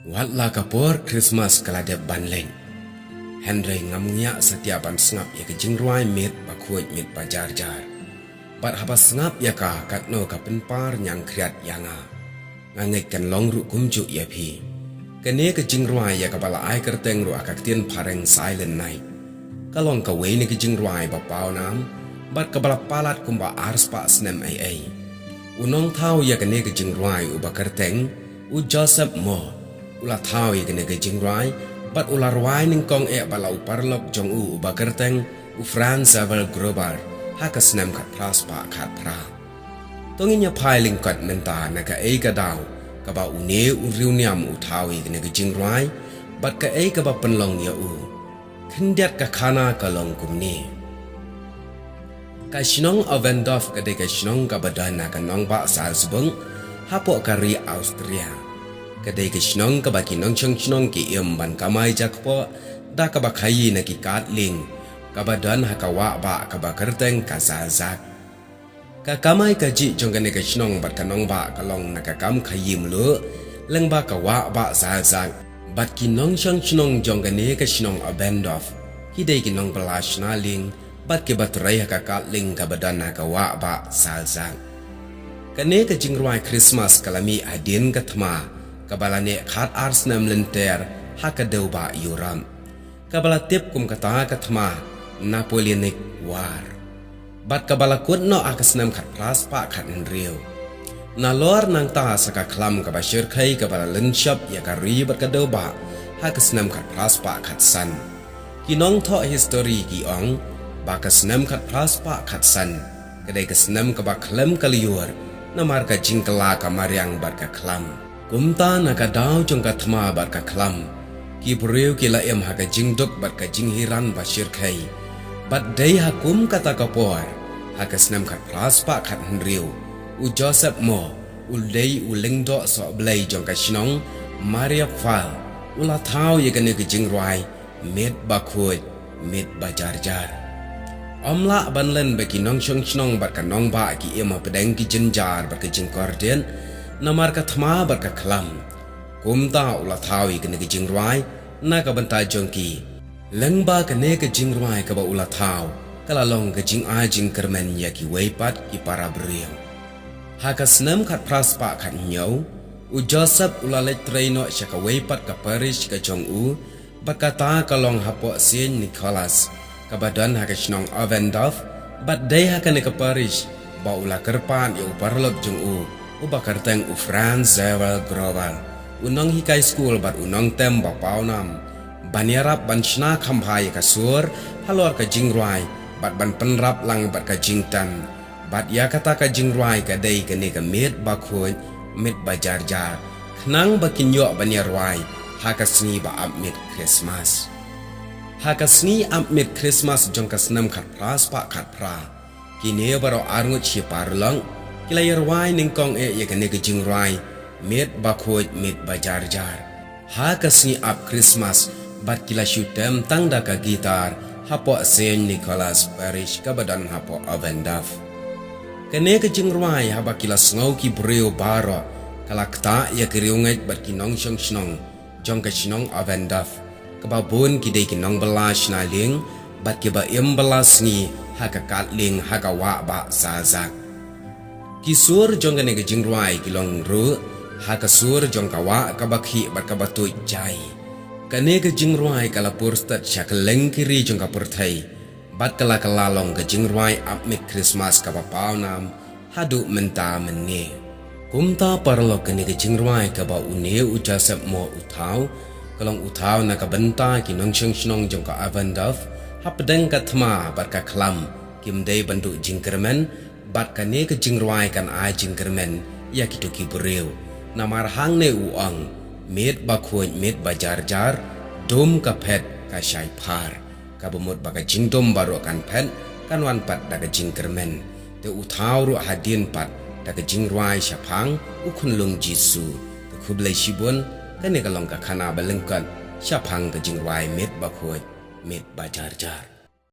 Watla kapor Christmas kalade banleng. Henry ngamnya setiapan sengap ya ke jingruai mit bakuit mit bajar-jar. Bat haba sengap ya ka katno ka penpar nyang kriat yanga. Ngangit kan longru kumjuk ya pi. Kene ke jingruai ya kabala ai kerteng ru akaktian pareng silent night. Kalong ka ni ke jingruai bapau nam. Bat kabala palat kumba ars pa snem ai. Unong tau ya kene ke jingruai uba kerteng. U Joseph Mo. Ula tau ya kene ke jingruai. Bat ula ruai ning kong bala uparlok jong u uba kerteng. U Franz Xaver Gruber. Haka snem kat pras pa kat pra. Tonginya pailing kat menta na ka ka daw. Kaba une u riuniam u tau ya kene ke jingruai. Bat ka kaba penlong ya u. Kendiat ka kana kalong kumni. Ka sinong Avendorf ka de ka sinong ka badana ka nong ba Salzburg hapo kari Austria ka de ka sinong ka ba kinong sinong ki ban kamai jakpo da ka ba khayi na ki katling ka badan hakawa ba ka ba kerteng ka zazak ka kamai ka ji jong ka ne ka sinong bat ka nong ba kalong na ka kam khayim lu leng ba ka wa ba zazak bat kinong sinong jong ka ne ka sinong Avendorf ki de kinong balash na ling bat ke batrai ka katling ka badan ka wa ba salzang kane ka jingruai Christmas kalami adin ka thma kabalane khat ars nam lenter haka deu ba yuram kabala tip kum kata ka thma Napoleonic war bat kabala kut no akasnam khat plas pa khat riu na lor nang ta saka klam ka ba shir khai ka bala lenshap ya ka ri bat ka deu ba hakasnam khat plas pa khat san kinong tho history ki ong baka senam kat pras pa kat san kadai ka senam ka ba klam kaliur namar ka jingkala ka mariang bat ka klam kumta na ka daw jong ka thma bat ka klam ki breu ki la em ha ka jingdok bat ka jinghiran ba shir khai bat dei ha kum kata ka por ha ka senam kat pras pa kat henriu u Joseph Mo u dei u lengdo so blai jong ka sinong Maria Fal ula thau ye ka ne ka jingruai met ba khoi met ba jar jar Omla banlen bagi nong shong bat ka nong ba ki ema pedeng ki jenjar bat ka jingkordian namar ka thma bat ka klam kumta ula thawi ka ne ki jingruai na ka banta jongki leng ba ka ne ka jingruai ka ba ula thaw kala long ka jing a jing kermen ya ki weipat ki para briam ha ka snam khat praspa khat nyau u Joseph ula le traino sha ka weipat ka Paris ka jong u bat ka ta ka long hapo sin Nicholas kabadan haka sinong Avendorf bat day haka ne ka Paris ba ula kerpan ya uparlok jong u uba kerteng u Franz Xaver Gruber unong hikai school bat unong tem ba paunam banyarap ban shna khamphai ka sur halor ka jingruai bat ban penrap lang bat ka jingtan bat ya kata ka jingruai ka day ka ne ka met ba khoi met ba jar jar khnang ba kinyo banyarwai haka sni ba ap met Christmas Hakasni amit Christmas jong kasnam khat pras pa khat pra kine baro arngut chi parlang kilayar wai ning kong ye kane ke jingrai met ba khoi met bajar jar hakasni ap Christmas bat kila shutem tangda ka gitar hapo Saint Nicholas Parish ka badan hapo Avendorf kane ke jingrai haba kila ngau ki breu baro kalakta ye kriungai bat kinong shong snong jong ka snong Avendorf kababun kidai kinong belas na ling bat kiba belas ni haka katling haka wa ba sazak kisur jong kane ke jingruai kilong ru haka sur jong kawa kabakhi bat kabatu jai kane ke jingruai kala purstat shakleng kiri jong kapurthai bat kala kalalong ke jingruai apmit Christmas kapapau nam hadu menta menne kumta parlo kane ke jingruai kaba une u Joseph Mo utau kalong utaw na kabenta kinong sinong jong ka Avendorf hapdeng ka thma bat ka klam kimdei bandu jingkermen bat ka ne ka jingruai kan a jingkermen ya kitu ki breu namar hang ne uang met ba khoi met ba jar jar dom ka phet ka shai phar ka bumut ba ka jingdom baro kan phet kan wan pat da ka jingkermen te utaw ru hadin pat da ka jingruai shapang u khunlung jisu ka khublai shibun kane kalong ka khana balengkan syapang ka jingruai met ba khoi met ba jar jar